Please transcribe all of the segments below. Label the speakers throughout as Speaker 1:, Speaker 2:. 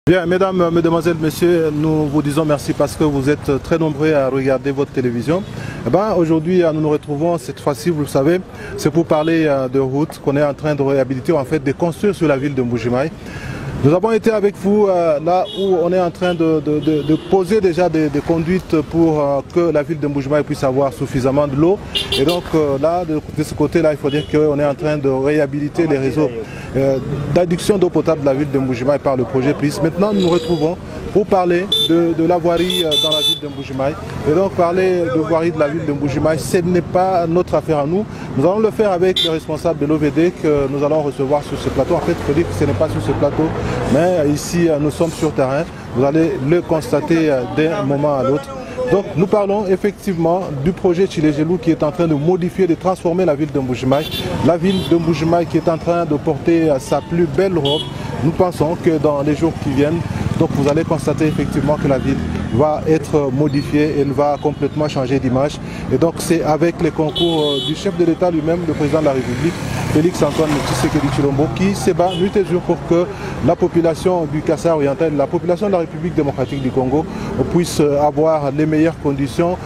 Speaker 1: Bien, mesdames, mesdemoiselles, messieurs, nous vous disons merci parce que vous êtes très nombreux à regarder votre télévision. Aujourd'hui, nous nous retrouvons cette fois-ci, vous le savez, c'est pour parler de routes qu'on est en train de réhabiliter, en fait, de construire sur la ville de Mbuji-Mayi. Nous avons été avec vous là où on est en train de poser déjà des conduites pour que la ville de Mbuji-Mayi puisse avoir suffisamment de l'eau. Et donc là, de ce côté-là, il faut dire qu'on est en train de réhabiliter les réseaux d'adduction d'eau potable de la ville de Mbuji-Mayi par le projet PRIS. Maintenant, nous nous retrouvons pour parler de la voirie dans la ville de Mbuji-Mayi. Et donc parler de voirie de la ville de Mbuji-Mayi, ce n'est pas notre affaire à nous. Nous allons le faire avec le responsable de l'OVD que nous allons recevoir sur ce plateau. En fait, il faut dire que ce n'est pas sur ce plateau, mais ici nous sommes sur terrain. Vous allez le constater d'un moment à l'autre. Donc nous parlons effectivement du projet Tchilégelou qui est en train de modifier, de transformer la ville de Mbuji-Mayi. La ville de Mbuji-Mayi qui est en train de porter sa plus belle robe. Nous pensons que dans les jours qui viennent, donc vous allez constater effectivement que la ville va être modifiée, elle va complètement changer d'image. Et donc c'est avec les concours du chef de l'État lui-même, le président de la République, Félix-Antoine Tshisekedi Tshilombo, qui se bat nuit et jour pour que la population du Kasaï oriental, la population de la République démocratique du Congo puisse avoir les meilleures conditions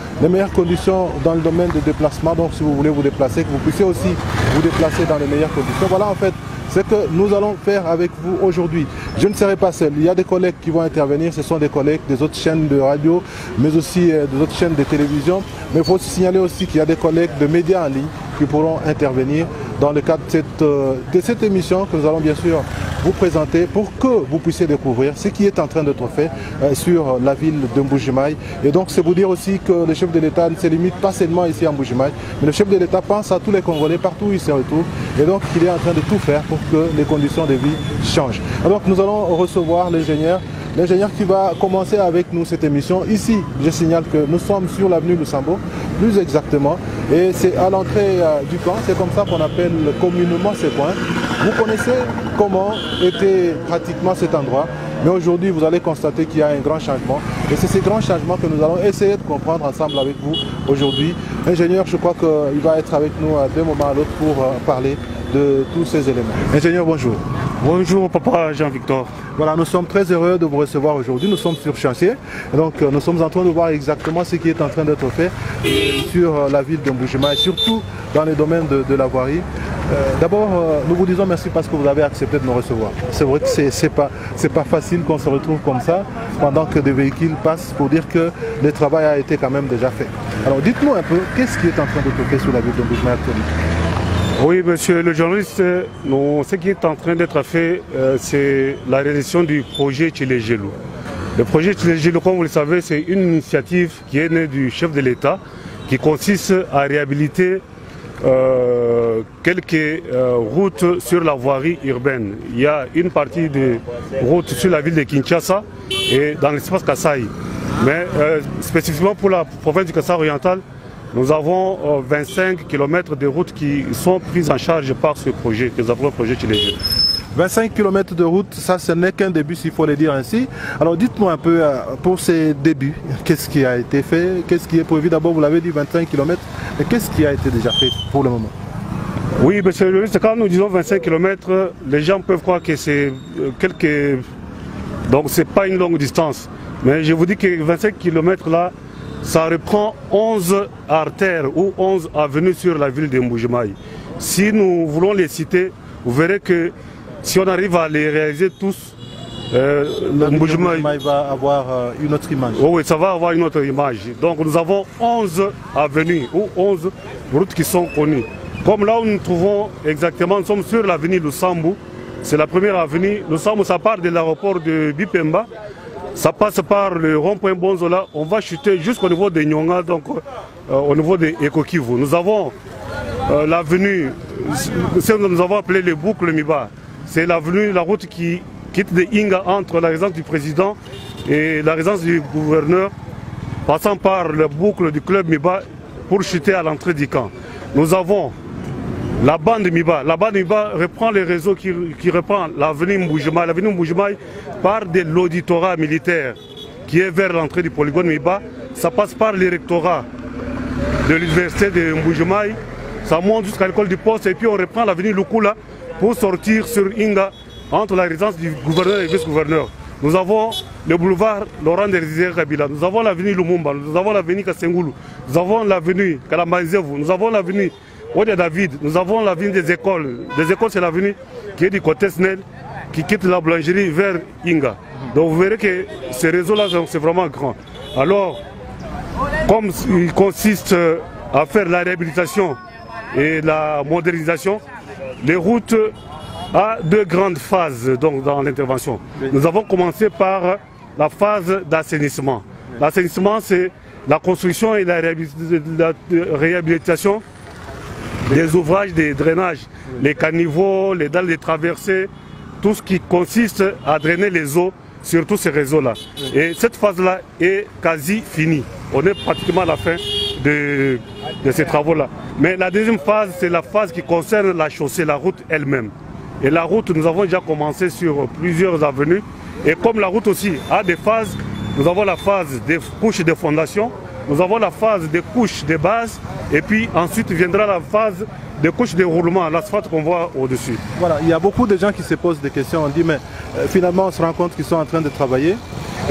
Speaker 1: dans le domaine de déplacement. Donc si vous voulez vous déplacer, que vous puissiez aussi vous déplacer dans les meilleures conditions. Voilà en fait ce que nous allons faire avec vous aujourd'hui. Je ne serai pas seul, il y a des collègues qui vont intervenir, ce sont des collègues des autres chaînes de radio, mais aussi des autres chaînes de télévision. Mais il faut signaler aussi qu'il y a des collègues de médias en ligne qui pourront intervenir dans le cadre de cette émission que nous allons bien sûr vous présenter pour que vous puissiez découvrir ce qui est en train d'être fait sur la ville de Mbuji-Mayi. Et donc c'est vous dire aussi que le chef de l'État ne se limite pas seulement ici à Mbuji-Mayi, mais le chef de l'État pense à tous les Congolais partout où il se retrouve et donc il est en train de tout faire pour que les conditions de vie changent. Alors nous allons recevoir l'ingénieur qui va commencer avec nous cette émission. Ici, je signale que nous sommes sur l'avenue Lusambo, plus exactement, et c'est à l'entrée du camp, c'est comme ça qu'on appelle communément ce coin. Vous connaissez comment était pratiquement cet endroit, mais aujourd'hui vous allez constater qu'il y a un grand changement, et c'est ce grand changement que nous allons essayer de comprendre ensemble avec vous aujourd'hui. Ingénieur, je crois qu'il va être avec nous d'un moment à l'autre pour parler de tous ces éléments. Ingénieur, bonjour.
Speaker 2: Bonjour papa Jean-Victor.
Speaker 1: Voilà, nous sommes très heureux de vous recevoir aujourd'hui. Nous sommes sur chantier. Donc nous sommes en train de voir exactement ce qui est en train d'être fait sur la ville de Mbuji-Mayi, surtout dans les domaines de la voirie. D'abord, nous vous disons merci parce que vous avez accepté de nous recevoir. C'est vrai que c'est pas facile qu'on se retrouve comme ça pendant que des véhicules passent pour dire que le travail a été quand même déjà fait. Alors dites-nous un peu, qu'est-ce qui est en train d'être fait sur la ville de Mbuji-Mayi actuellement?
Speaker 2: Oui, monsieur le journaliste, ce qui est en train d'être fait, c'est la réalisation du projet Tchilégelou. Le projet Tchilégelou, comme vous le savez, c'est une initiative qui est née du chef de l'État qui consiste à réhabiliter quelques routes sur la voirie urbaine. Il y a une partie de routes sur la ville de Kinshasa et dans l'espace Kasaï. Mais spécifiquement pour la province du Kasaï oriental, nous avons 25 km de routes qui sont prises en charge par ce projet, que nous appelons le projet Tchilégelou.
Speaker 1: 25 km de route, ça ce n'est qu'un début s'il faut le dire ainsi. Alors dites-moi un peu pour ces débuts, qu'est-ce qui a été fait, qu'est-ce qui est prévu? D'abord vous l'avez dit 25 km, mais qu'est-ce qui a été déjà fait pour le moment?
Speaker 2: Oui, monsieur le journaliste, quand nous disons 25 km, les gens peuvent croire que c'est quelques... Donc c'est pas une longue distance. Mais je vous dis que 25 km là, ça reprend 11 artères ou 11 avenues sur la ville de Mbuji-Mayi. Si nous voulons les citer, vous verrez que si on arrive à les réaliser tous,
Speaker 1: Mbuji-Mayi va avoir une autre image.
Speaker 2: Oui, ça va avoir une autre image. Donc nous avons 11 avenues ou 11 routes qui sont connues. Comme là où nous nous trouvons exactement, nous sommes sur l'avenue Lusambo. C'est la première avenue. Lusambo, ça part de l'aéroport de Bipemba. Ça passe par le rond-point Bonzola, on va chuter jusqu'au niveau de Nyonga, donc au niveau de Ekokivu. Nous avons l'avenue, ce que nous avons appelé les boucles Miba. C'est l'avenue, la route qui quitte de Inga entre la résidence du président et la résidence du gouverneur, passant par la boucle du club Miba pour chuter à l'entrée du camp. Nous avons la bande Miba. La bande Miba reprend les réseaux qui reprend l'avenue Mbuji-Mayi. L'avenue Mbuji-Mayi part de l'auditorat militaire qui est vers l'entrée du polygone Miba. Ça passe par l'érectorat de l'université de Mbuji-Mayi. Ça monte jusqu'à l'école du poste et puis on reprend l'avenue Lukula pour sortir sur Inga entre la résidence du gouverneur et le vice-gouverneur. nous avons le boulevard Laurent Désiré Kabila, nous avons l'avenue Lumumba, nous avons l'avenue Kassengulu, nous avons l'avenue Kalambazevu, nous avons l'avenue Ode David, nous avons l'avenue des écoles. Des écoles, c'est l'avenue qui est du côté Snell, qui quitte la boulangerie vers Inga. Donc vous verrez que ce réseau-là, c'est vraiment grand. Alors, comme il consiste à faire la réhabilitation et la modernisation, les routes a deux grandes phases donc, dans l'intervention. Nous avons commencé par la phase d'assainissement. L'assainissement, c'est la construction et la réhabilitation des ouvrages, des drainages, les caniveaux, les dalles de traversées, tout ce qui consiste à drainer les eaux sur tous ces réseaux-là. Et cette phase-là est quasi finie. On est pratiquement à la fin de ces travaux-là. Mais la deuxième phase, c'est la phase qui concerne la chaussée, la route elle-même. Et la route, nous avons déjà commencé sur plusieurs avenues. Et comme la route aussi a des phases, nous avons la phase des couches de fondation, nous avons la phase des couches de base, et puis ensuite viendra la phase des couches de roulement, l'asphalte qu'on voit au-dessus.
Speaker 1: Voilà, il y a beaucoup de gens qui se posent des questions. On dit, mais finalement, on se rend compte qu'ils sont en train de travailler.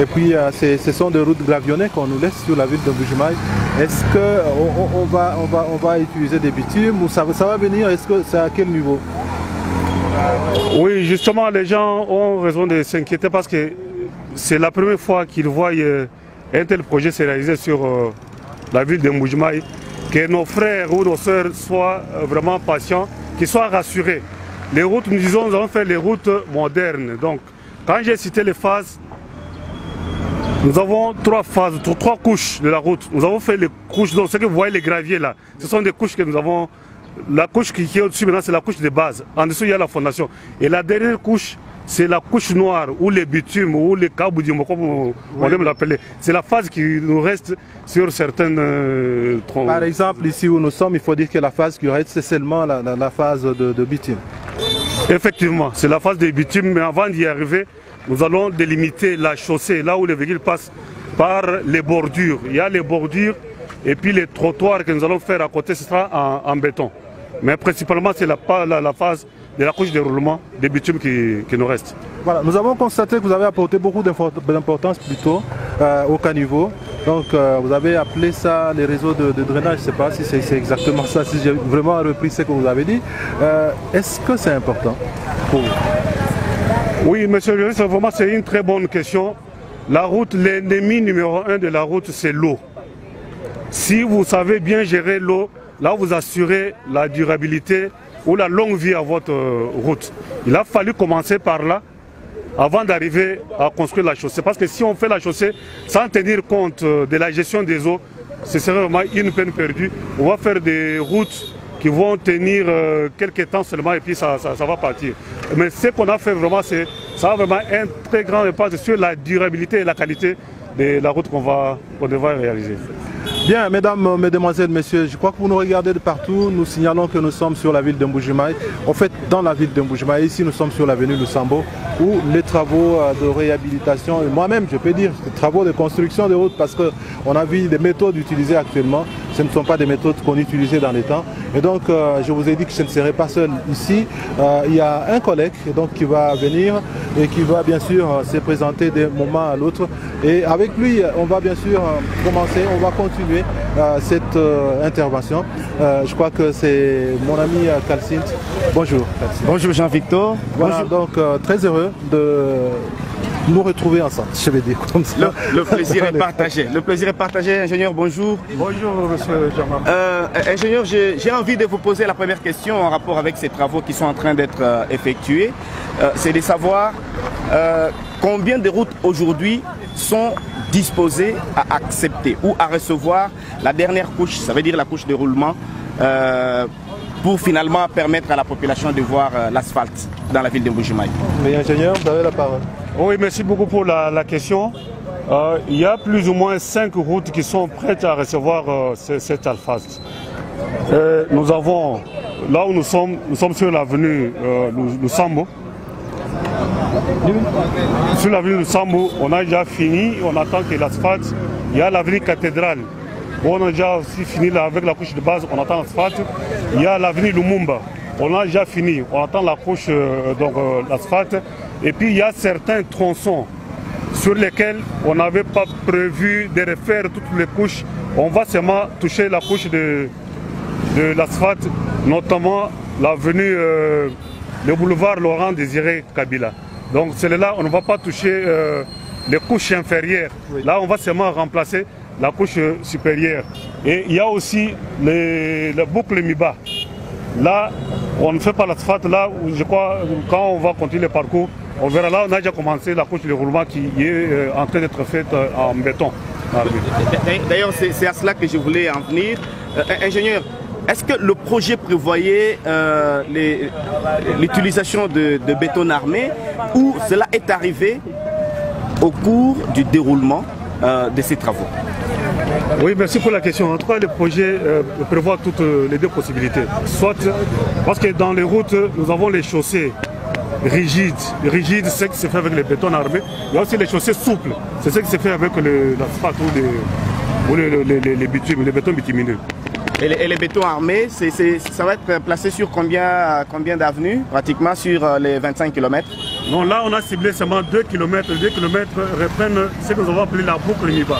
Speaker 1: Et puis, ce sont des routes gravillonnées qu'on nous laisse sur la ville de Mbuji-Mayi. Est-ce qu'on va utiliser des bitumes ou ça va venir? Est-ce que c'est à quel niveau?
Speaker 2: Oui, justement, les gens ont raison de s'inquiéter parce que c'est la première fois qu'ils voient un tel projet se réaliser sur la ville de Mbuji-Mayi. Que nos frères ou nos sœurs soient vraiment patients, qu'ils soient rassurés. Les routes, nous disons, nous allons faire les routes modernes. Donc, quand j'ai cité les phases, nous avons trois phases, trois couches de la route. Nous avons fait les couches, donc ce que vous voyez les graviers là, ce sont des couches que nous avons. La couche qui est au-dessus maintenant, c'est la couche de base. En dessous, il y a la fondation. Et la dernière couche, c'est la couche noire, ou les bitumes, ou les kaboudimo, comme on aime l'appeler. C'est la phase qui nous reste sur certaines troncs.
Speaker 1: Par exemple, ici où nous sommes, il faut dire que la phase qui reste, c'est seulement la phase de bitume.
Speaker 2: Effectivement, c'est la phase de bitume, mais avant d'y arriver, nous allons délimiter la chaussée, là où les véhicules passent par les bordures. Il y a les bordures, et puis les trottoirs que nous allons faire à côté, ce sera en béton. Mais principalement, c'est la phase de la couche de roulement des bitumes qui nous reste.
Speaker 1: Voilà, nous avons constaté que vous avez apporté beaucoup d'importance plutôt au caniveau. Donc vous avez appelé ça les réseaux de drainage, je ne sais pas si c'est exactement ça, si j'ai vraiment repris ce que vous avez dit. Est-ce que c'est important pour vous?
Speaker 2: Oui, monsieur le ministre, vraiment c'est une très bonne question. La route, l'ennemi numéro 1 de la route, c'est l'eau. Si vous savez bien gérer l'eau, là vous assurez la durabilité ou la longue vie à votre route. Il a fallu commencer par là avant d'arriver à construire la chaussée. Parce que si on fait la chaussée sans tenir compte de la gestion des eaux, ce serait vraiment une peine perdue. On va faire des routes qui vont tenir quelques temps seulement et puis ça va partir. Mais ce qu'on a fait vraiment, ça a vraiment un très grand impact sur la durabilité et la qualité de la route qu'on devra réaliser.
Speaker 1: Bien, mesdames, mesdemoiselles, messieurs, je crois que vous nous regardez de partout. Nous signalons que nous sommes sur la ville de Mbuji-Mayi. En fait, dans la ville de Mbuji-Mayi, ici nous sommes sur l'avenue Lusambo, où les travaux de réhabilitation, et moi-même je peux dire, les travaux de construction de routes, parce qu'on a vu des méthodes utilisées actuellement. Ce ne sont pas des méthodes qu'on utilisait dans les temps. Et donc, je vous ai dit que je ne serai pas seul ici. Il y a un collègue donc, qui va venir et qui va bien sûr se présenter d'un moment à l'autre. Et avec lui, on va bien sûr commencer, on va continuer cette intervention. Je crois que c'est mon ami Calcinte. Bonjour. Calcinte.
Speaker 3: Bonjour Jean-Victor.
Speaker 1: Voilà, donc très heureux de nous retrouver ensemble, je vais dire comme ça.
Speaker 3: Le plaisir est partagé. Le plaisir est partagé, ingénieur, bonjour.
Speaker 2: Bonjour, monsieur Jean-Marc.
Speaker 3: Ingénieur, j'ai envie de vous poser la première question en rapport avec ces travaux qui sont en train d'être effectués. C'est de savoir combien de routes aujourd'hui sont disposées à accepter ou à recevoir la dernière couche, ça veut dire la couche de roulement, pour finalement permettre à la population de voir l'asphalte dans la ville de Mbuji-Mayi.
Speaker 1: Mais ingénieur, vous avez la parole.
Speaker 2: Oui, merci beaucoup pour la question. Il y a plus ou moins 5 routes qui sont prêtes à recevoir cette asphalte. Nous avons, là où nous sommes sur l'avenue Lusambo. Sur l'avenue Lusambo, on a déjà fini, on attend que l'asphalte. Il y a l'avenue Cathédrale, où on a déjà aussi fini avec la couche de base, on attend l'asphalte. Il y a l'avenue Lumumba, on a déjà fini, on attend la couche, l'asphalte. Et puis il y a certains tronçons sur lesquels on n'avait pas prévu de refaire toutes les couches. On va seulement toucher la couche de l'asphalte, notamment l'avenue, le boulevard Laurent Désiré Kabila. Donc celle-là, on ne va pas toucher les couches inférieures. Oui. Là, on va seulement remplacer la couche supérieure. Et il y a aussi la boucle Miba. Là, on ne fait pas l'asphalte. Là, je crois, quand on va continuer le parcours, on verra là, on a déjà commencé la couche de roulement qui est en train d'être faite en béton.
Speaker 3: D'ailleurs, c'est à cela que je voulais en venir. Ingénieur, est-ce que le projet prévoyait l'utilisation de béton armé ou cela est arrivé au cours du déroulement de ces travaux?
Speaker 2: Oui, merci pour la question. En tout cas, le projet prévoit toutes les deux possibilités. Soit, parce que dans les routes, nous avons les chaussées rigides. Rigides, c'est ce qui se fait avec les bétons armés. Il y a aussi les chaussées souples. C'est ce qui se fait avec l'asphalte ou les bitumes, les bétons bitumineux.
Speaker 3: Et les bétons armés, ça va être placé sur combien d'avenues? Pratiquement sur les 25 km?
Speaker 2: Non, là on a ciblé seulement 2 km. 2 km reprennent ce que nous avons appelé la boucle Miba.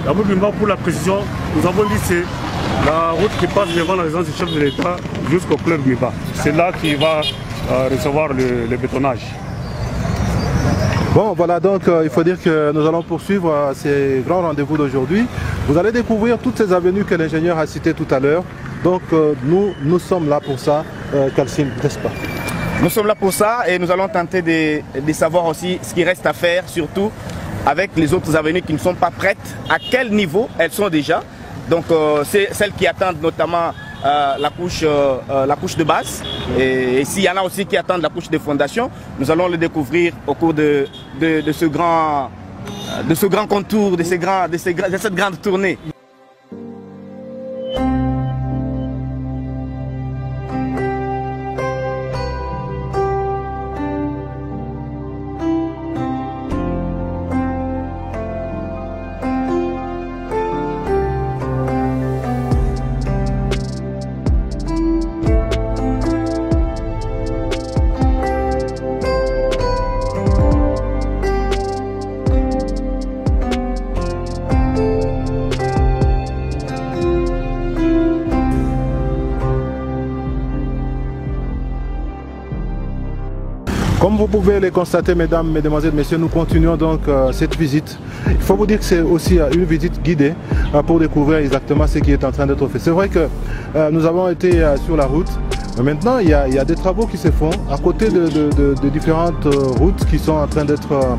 Speaker 2: La boucle Miba, pour la précision, nous avons dit c'est la route qui passe devant la résidence du chef de l'État jusqu'au club Miba. C'est là qu'il va recevoir le bétonnage.
Speaker 1: Bon, voilà, donc il faut dire que nous allons poursuivre ces grands rendez-vous d'aujourd'hui. Vous allez découvrir toutes ces avenues que l'ingénieur a citées tout à l'heure. Donc nous sommes là pour ça, Kalsim, n'est-ce pas?
Speaker 3: Nous sommes là pour ça et nous allons tenter de savoir aussi ce qui reste à faire, surtout avec les autres avenues qui ne sont pas prêtes. À quel niveau elles sont déjà? Donc c'est celles qui attendent notamment la couche de base. Et s'il y en a aussi qui attendent la couche de fondation, nous allons le découvrir au cours de ce grand contour, de cette grande tournée.
Speaker 1: Comme vous pouvez le constater, mesdames, mesdemoiselles, messieurs, nous continuons donc cette visite. Il faut vous dire que c'est aussi une visite guidée pour découvrir exactement ce qui est en train d'être fait. C'est vrai que nous avons été sur la route. Maintenant, il y a des travaux qui se font à côté de différentes routes qui sont en train d'être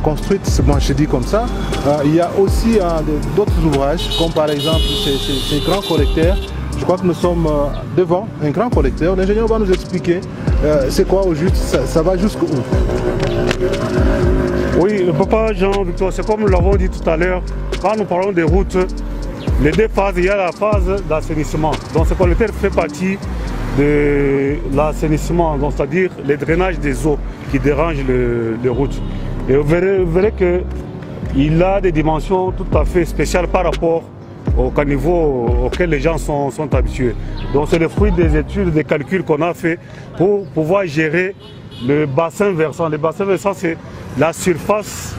Speaker 1: construites, moi je dis comme ça. Il y a aussi d'autres ouvrages, comme par exemple ces grands collecteurs. Je crois que nous sommes devant un grand collecteur. L'ingénieur va nous expliquer c'est quoi au juste, ça va jusqu'où.
Speaker 2: Oui, papa Jean-Victor, c'est comme nous l'avons dit tout à l'heure, quand nous parlons des routes, les deux phases, il y a la phase d'assainissement. Donc ce collecteur fait partie de l'assainissement, c'est-à-dire le drainage des eaux qui dérangent les routes. Et vous verrez qu'il a des dimensions tout à fait spéciales par rapport au caniveau auquel les gens sont habitués. Donc c'est le fruit des études, des calculs qu'on a fait pour pouvoir gérer le bassin versant. Le bassin versant, c'est la surface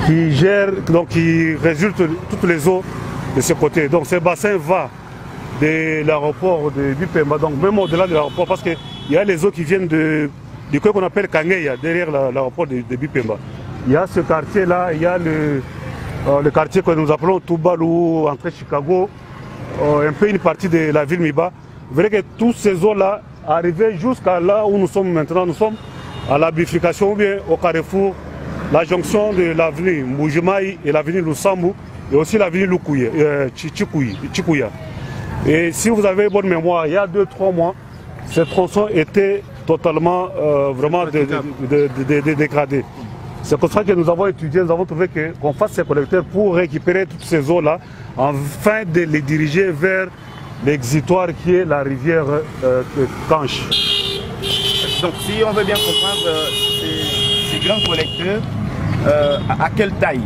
Speaker 2: qui gère, donc qui résulte toutes les eaux de ce côté. Donc ce bassin va de l'aéroport de Bipemba, donc même au-delà de l'aéroport, parce qu'il y a les eaux qui viennent du coin qu'on appelle Kangeya, derrière l'aéroport de Bipemba. Il y a ce quartier-là, il y a le quartier que nous appelons Toubalou, entrée Chicago, un peu une partie de la ville Miba. Vous verrez que toutes ces eaux-là arrivaient jusqu'à là où nous sommes maintenant. Nous sommes à la bifurcation ou bien au carrefour, la jonction de l'avenue Mbujimaï et l'avenue Lusambu et aussi l'avenue Chikuya. Et si vous avez bonne mémoire, il y a 2-3 mois, ce tronçon était totalement vraiment dégradé. C'est pour ça que nous avons étudié, nous avons trouvé qu'on fasse ces collecteurs pour récupérer toutes ces eaux-là, afin de les diriger vers l'exutoire qui est la rivière Canche.
Speaker 3: Donc si on veut bien comprendre ces grands collecteurs, à quelle taille?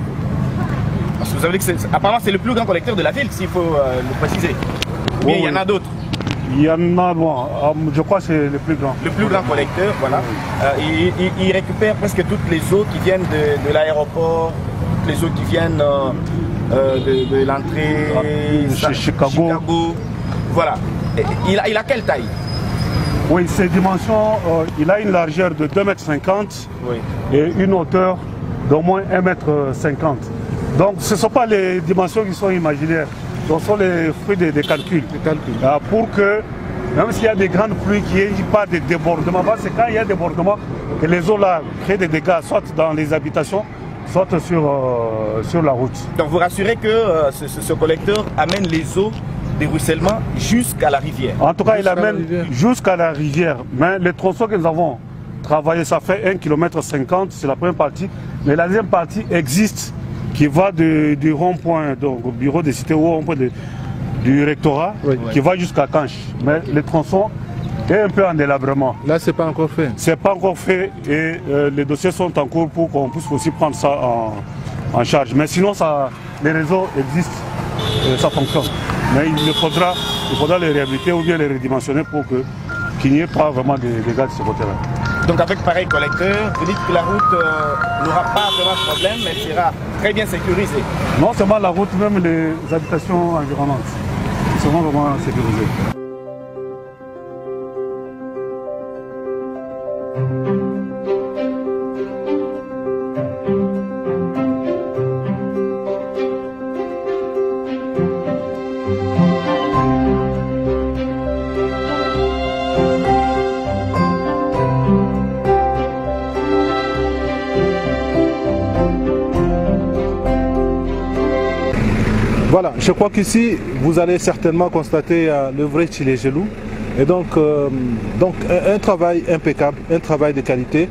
Speaker 3: Parce que vous avez dit que apparemment c'est le plus grand collecteur de la ville, s'il faut le préciser. Ou bien il y en a d'autres?
Speaker 2: Il y en a loin. Je crois que c'est le plus grand.
Speaker 3: Le plus grand collecteur, voilà. Il récupère presque toutes les eaux qui viennent de l'aéroport, toutes les eaux qui viennent de l'entrée
Speaker 2: Chicago.
Speaker 3: Voilà. Il a quelle taille?
Speaker 2: Oui, ces dimensions, il a une largeur de 2,50 m
Speaker 3: oui.
Speaker 2: et une hauteur d'au moins 1,50 m. Donc ce ne sont pas les dimensions qui sont imaginaires, ce sont les fruits des calculs. Pour que, même s'il y a des grandes pluies, qu'il n'y ait pas de débordement, c'est quand il y a débordement que les eaux là créent des dégâts, soit dans les habitations, soit sur la route. Donc
Speaker 3: vous rassurez que ce collecteur amène les eaux des ruissellements jusqu'à la rivière?
Speaker 2: En tout cas, il amène jusqu'à la rivière. Mais les tronçons que nous avons travaillé, ça fait 1,50 km, c'est la première partie. Mais la deuxième partie existe, qui va du rond-point, donc au bureau des cités, au rond-point du rectorat, oui, qui va jusqu'à Canche. Mais les tronçons est un peu en délabrement.
Speaker 1: Là, c'est pas encore fait.
Speaker 2: C'est pas encore fait et les dossiers sont en cours pour qu'on puisse aussi prendre ça en charge. Mais sinon, les réseaux existent, ça fonctionne. Mais il faudra les réhabiliter ou bien les redimensionner pour qu'il n'y ait pas vraiment de dégâts de ce côté-là.
Speaker 3: Donc avec pareil collecteur, vous dites que la route n'aura pas vraiment de problème, mais elle sera très bien sécurisée.
Speaker 2: Non seulement la route, même les habitations environnantes seront vraiment sécurisées.
Speaker 1: Voilà, je crois qu'ici, vous allez certainement constater le vrai Tchilégelou. Et donc un travail impeccable, un travail de qualité.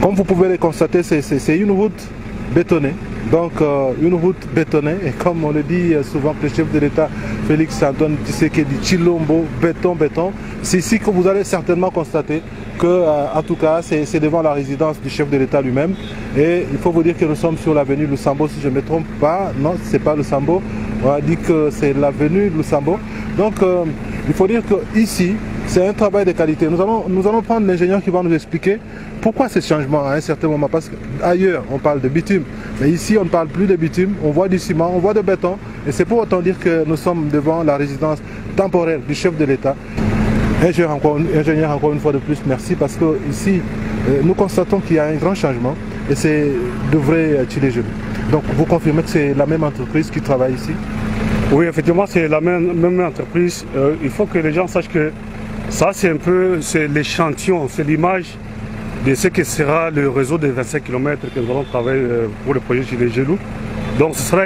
Speaker 1: Comme vous pouvez le constater, c'est une route bétonnée. Donc une route bétonnée. Et comme on le dit souvent, le chef de l'État, Félix Antoine Tshisekedi, Tshilombo, béton. C'est ici que vous allez certainement constater que, en tout cas, c'est devant la résidence du chef de l'État lui-même. Et il faut vous dire que nous sommes sur l'avenue Lusambo, si je ne me trompe pas. Non, ce n'est pas Lusambo. On a dit que c'est l'avenue Lusambo. Donc, il faut dire qu'ici, c'est un travail de qualité. Nous allons prendre l'ingénieur qui va nous expliquer pourquoi ce changement à un certain moment. Parce qu'ailleurs, on parle de bitume. Mais ici, on ne parle plus de bitume. On voit du ciment, on voit du béton. Et c'est pour autant dire que nous sommes devant la résidence temporaire du chef de l'État. Ingénieur, encore une fois de plus, merci. Parce que ici, nous constatons qu'il y a un grand changement. Et c'est de vrai Tchilégelou. Donc, vous confirmez que c'est la même entreprise qui travaille ici?
Speaker 2: Oui, effectivement, c'est la même entreprise. Il faut que les gens sachent que ça, c'est un peu l'échantillon, c'est l'image de ce que sera le réseau de 25 km que nous allons travailler pour le projet Tchilégelou. Donc, ce sera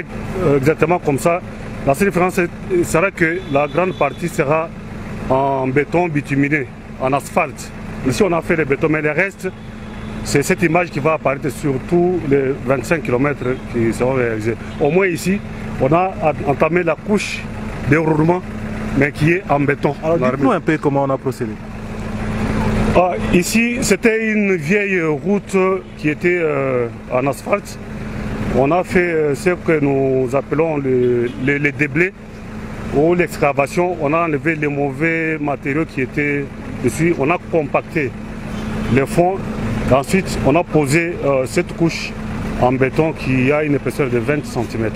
Speaker 2: exactement comme ça. La seule différence sera que la grande partie sera en béton bituminé, en asphalte. Ici, on a fait le béton, mais le reste, c'est cette image qui va apparaître sur tous les 25 km qui seront réalisés. Au moins ici, on a entamé la couche de roulement, mais qui est en béton.
Speaker 1: Alors dites-nous un peu comment on a procédé.
Speaker 2: Ici, c'était une vieille route qui était en asphalte. On a fait ce que nous appelons les déblais ou l'excavation. On a enlevé les mauvais matériaux qui étaient dessus. On a compacté les fonds. Ensuite, on a posé cette couche en béton qui a une épaisseur de 20 cm.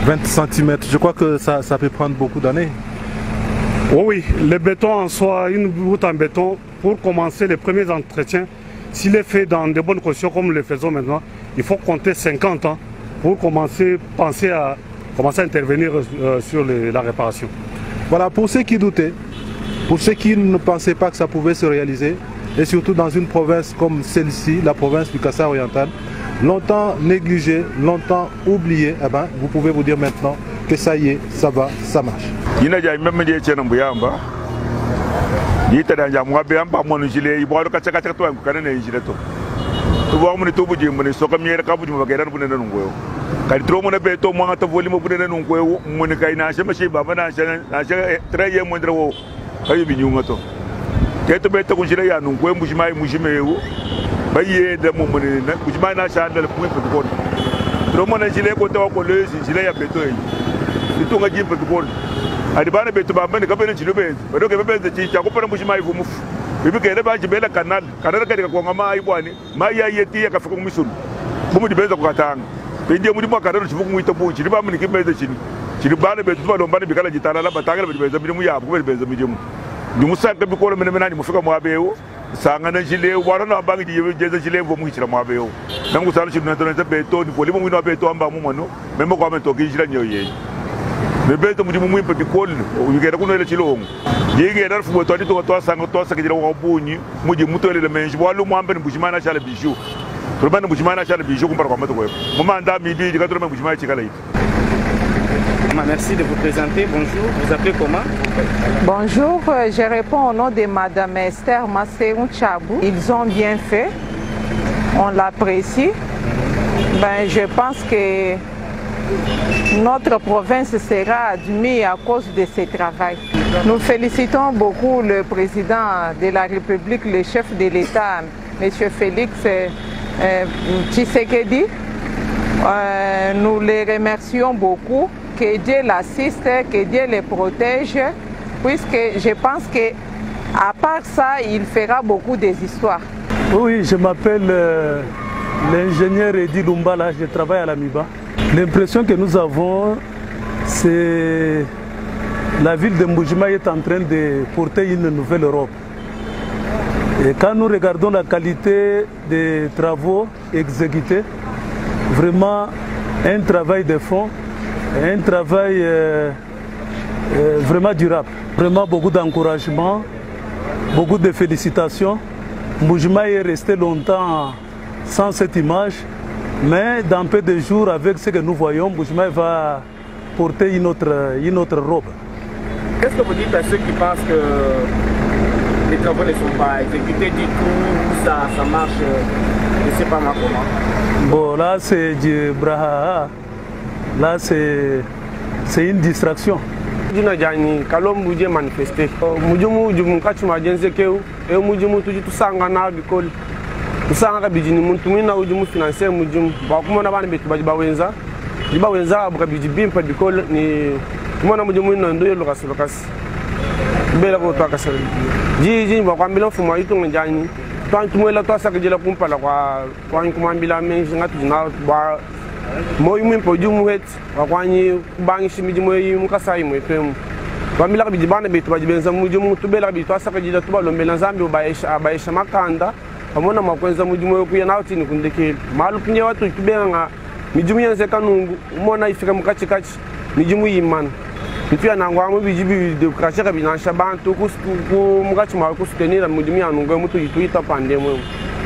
Speaker 1: 20 cm, je crois que ça peut prendre beaucoup d'années.
Speaker 2: Oui, le béton en soi, une route en béton, pour commencer les premiers entretiens, s'il est fait dans de bonnes conditions comme nous le faisons maintenant, il faut compter 50 ans pour penser à intervenir sur la réparation.
Speaker 1: Voilà, pour ceux qui doutaient, pour ceux qui ne pensaient pas que ça pouvait se réaliser, et surtout dans une province comme celle-ci, la province du Kassai oriental, longtemps négligée, longtemps oubliée, eh ben, vous pouvez vous dire maintenant que ça y est, ça va, ça marche.
Speaker 4: Keto beta kunjira ya nungwe mujimai mujimewo baye de momone na mujimai na shanda le point petukon romo na jile ko tawa ko le jile ya beto yi itunga jimpe tukon adibana betu bambani kabene chilubezi badoke bebeze chicha kupana mushima ivu mufu bibike leba jibela kanal kadika kwa mai bwani mai ya yeti yakafika kumisulu bumu dibeza kukatanga pende muri mwa kadaro chivuku mwita buchi liba muni kibeze chini chilibana betu balombana bikala jitala la batanga bibeza bimu yabu kubeza bimu ndimusaka bikolo menemenani mufika mwabewo sangana chile warana bangi jeza chile vo muchira mwabewo nangu sala chino tonza beto ni polimo mwino beto amba mumano membo kwa mento kijira nyoye bebeto mudimu mwimpa bikolo ubigera kuno ile chilongo yenge dar fubo to dito to sanga to saka jira wa bunyi mudi mutole le menji walu mwambe bushimana chala bijou turban bushimana chala bijou kumpara kwa mato kwa mama anda midi dikato me bushimana chikala iti.
Speaker 3: Merci de vous présenter. Bonjour. Vous appelez comment?
Speaker 5: Bonjour, je réponds au nom de Madame Esther Masseroun Chabou. Ils ont bien fait. On l'apprécie. Ben, je pense que notre province sera admise à cause de ce travail. Nous félicitons beaucoup le président de la République, le chef de l'État, M. Félix Tshisekedi. Nous les remercions beaucoup. Que Dieu l'assiste, que Dieu les protège, puisque je pense qu'à part ça, il fera beaucoup des histoires.
Speaker 6: Oui, je m'appelle l'ingénieur Edi Lumbala, je travaille à la MIBA. L'impression que nous avons, c'est la ville de Mbujima est en train de porter une nouvelle Europe. Et quand nous regardons la qualité des travaux exécutés, vraiment un travail de fond, un travail vraiment durable. Vraiment beaucoup d'encouragement, beaucoup de félicitations. Mbujima est resté longtemps sans cette image, mais dans peu de jours, avec ce que nous voyons, Mbujima va porter une autre robe.
Speaker 3: Qu'est-ce que vous dites à ceux qui pensent que les travaux ne sont pas exécutés du tout, ça marche, je ne sais pas moi comment?
Speaker 6: Bon, là c'est du braha. Là, c'est une distraction.
Speaker 7: Jina jani kalom buje manifester. Mujumu jumu kachuma jenze keu. E mujumu tuji tusanga na bikol. Tusanga bijini muntu mina ujumu financer mujumu. Ba kuma na bana betu baji bawenza. Jiba wenza abuka biji bimpa bikol ni kuma na mujumu no ndo yelo kasulokasi. Bela ko to kasal. Ji ba kwa mbilo fuma itu njani. Twan tumwela to saka jela kumpala kwa kuma mbila menji ngatu jina ba moi mwimpo jumu het wakwanyi bangi shimiji moi mukasai moi pem bamila bidi bana betu bajibenza mujumu tubela bitu asaka jida tuba lombela zambi baisha makanda amona makwenza mujumu kuya nauti ni kundeke malu pinye watu tubenga mijumu yanze kanungu umona ifika mukachikachi mijumu yimana mpia nangwa mu bijibi de krashaka binansha bantu ku mukachi ma ku soutenir mujumu yanungu mutu yituita pandemo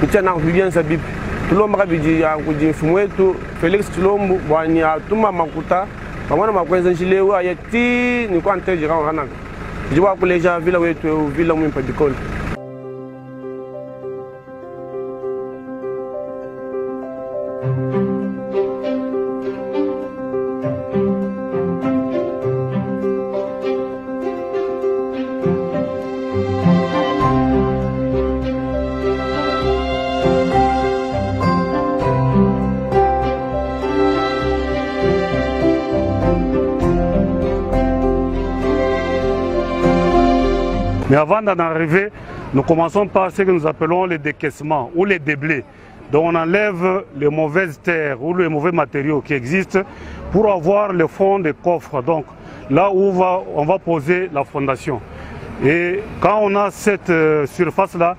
Speaker 7: mpia na kubianza bibi tulomba kabiji ya kujifumu wetu Felix Chilombo bwani atuma makuta bamwana makwenza njilewe ayeti ni kwa nteje kama kana jiwa kuleja vila wetu vila mwimpa dikoli.
Speaker 2: Mais avant d'en arriver, nous commençons par ce que nous appelons les décaissements ou les déblais. Donc on enlève les mauvaises terres ou les mauvais matériaux qui existent pour avoir le fond des coffres. Donc là où on va poser la fondation. Et quand on a cette surface-là,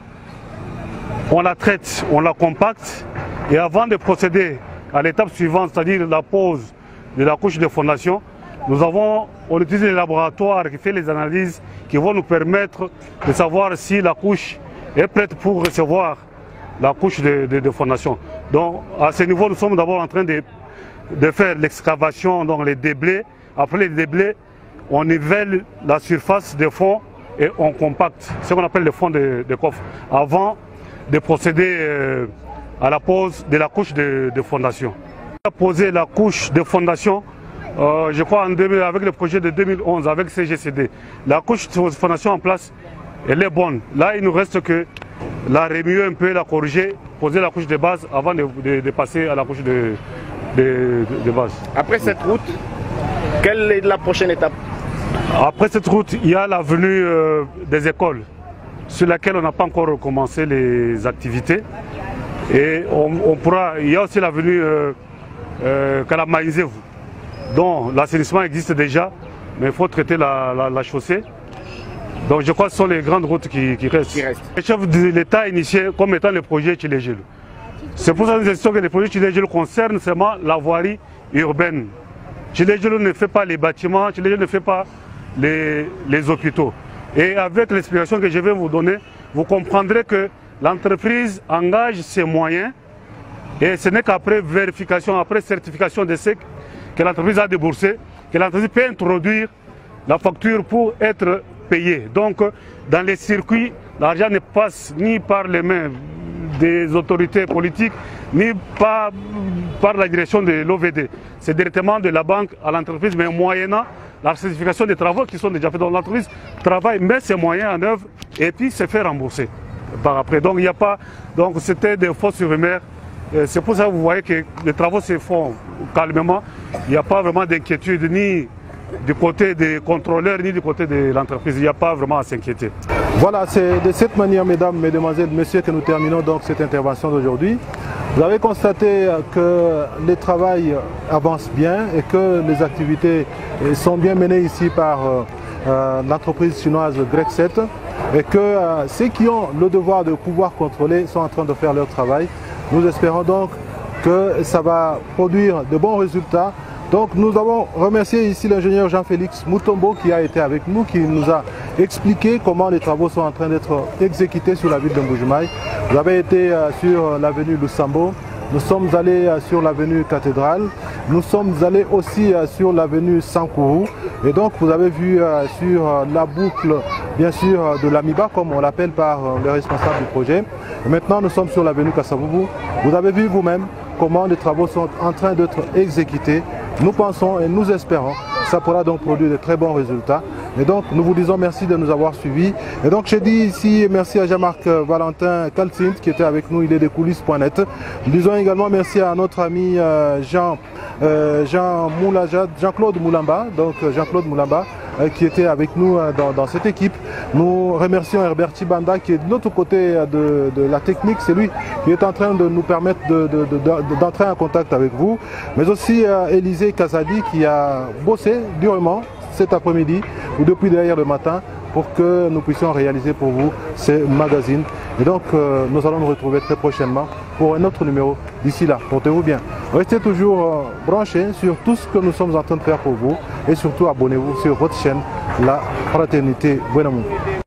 Speaker 2: on la traite, on la compacte. Et avant de procéder à l'étape suivante, c'est-à-dire la pose de la couche de fondation, on utilise les laboratoires qui font les analyses qui vont nous permettre de savoir si la couche est prête pour recevoir la couche de fondation. Donc à ce niveau, nous sommes d'abord en train de faire l'excavation, donc les déblais. Après les déblais, on nivelle la surface des fonds et on compacte, ce qu'on appelle le fond de coffre, avant de procéder à la pose de la couche de fondation. On a posé la couche de fondation, je crois avec le projet de 2011, avec CGCD. La couche de fondation en place, elle est bonne. Là, il ne nous reste que la remuer un peu, la corriger, poser la couche de base avant de passer à la couche de base.
Speaker 3: Après cette route, quelle est la prochaine étape?
Speaker 2: Après cette route, il y a l'avenue des écoles, sur laquelle on n'a pas encore recommencé les activités. Et il y a aussi l'avenue Kalamaïzevu, dont l'assainissement existe déjà, mais il faut traiter la chaussée. Donc je crois que ce sont les grandes routes qui restent. Le chef de l'État a initié comme étant le projet Tchilejil. C'est pour ça que nous estimons que le projet Tchilejil concerne seulement la voirie urbaine. Tchilejil ne fait pas les bâtiments, Tchilejil ne fait pas les hôpitaux. Et avec l'explication que je vais vous donner, vous comprendrez que l'entreprise engage ses moyens et ce n'est qu'après vérification, après certification de ce que l'entreprise a déboursé, que l'entreprise peut introduire la facture pour être payée. Donc, dans les circuits, l'argent ne passe ni par les mains des autorités politiques, ni par la direction de l'OVD. C'est directement de la banque à l'entreprise, mais moyennant la certification des travaux qui sont déjà faits. Donc l'entreprise travaille, met ses moyens en œuvre et puis se fait rembourser par après. Donc il n'y a pas, donc c'était des fausses rumeurs. C'est pour ça que vous voyez que les travaux se font calmement. Il n'y a pas vraiment d'inquiétude ni du côté des contrôleurs ni du côté de l'entreprise. Il n'y a pas vraiment à s'inquiéter.
Speaker 1: Voilà, c'est de cette manière, mesdames, mesdemoiselles, messieurs, que nous terminons donc cette intervention d'aujourd'hui. Vous avez constaté que le travail avance bien et que les activités sont bien menées ici par l'entreprise chinoise Grec 7 et que ceux qui ont le devoir de pouvoir contrôler sont en train de faire leur travail. Nous espérons donc que ça va produire de bons résultats. Donc nous avons remercié ici l'ingénieur Jean-Félix Mutombo qui a été avec nous, qui nous a expliqué comment les travaux sont en train d'être exécutés sur la ville de Mbuji-Mayi. Vous avez été sur l'avenue Lusambo, nous sommes allés sur l'avenue Cathédrale, nous sommes allés aussi sur l'avenue Sankourou et donc vous avez vu sur la boucle bien sûr de l'Amiba comme on l'appelle par les responsables du projet. Et maintenant nous sommes sur l'avenue Kassaboubou. Vous avez vu vous-même comment les travaux sont en train d'être exécutés. Nous pensons et nous espérons que ça pourra donc produire de très bons résultats. Et donc nous vous disons merci de nous avoir suivis. Et donc je dis ici merci à Jean-Marc Valentin Kalsint qui était avec nous, il est de coulisses.net. Nous disons également merci à notre ami Jean-Claude Moulamba, qui était avec nous dans cette équipe. Nous remercions Herbert Chibanda qui est de l'autre côté de la technique. C'est lui qui est en train de nous permettre d'entrer en contact avec vous. Mais aussi Élisée Kazadi qui a bossé durement cet après-midi ou depuis derrière le matin pour que nous puissions réaliser pour vous ces magazines. Et donc nous allons nous retrouver très prochainement pour un autre numéro. D'ici là, portez-vous bien. Restez toujours branchés sur tout ce que nous sommes en train de faire pour vous et surtout abonnez-vous sur votre chaîne La Fraternité Buenamour.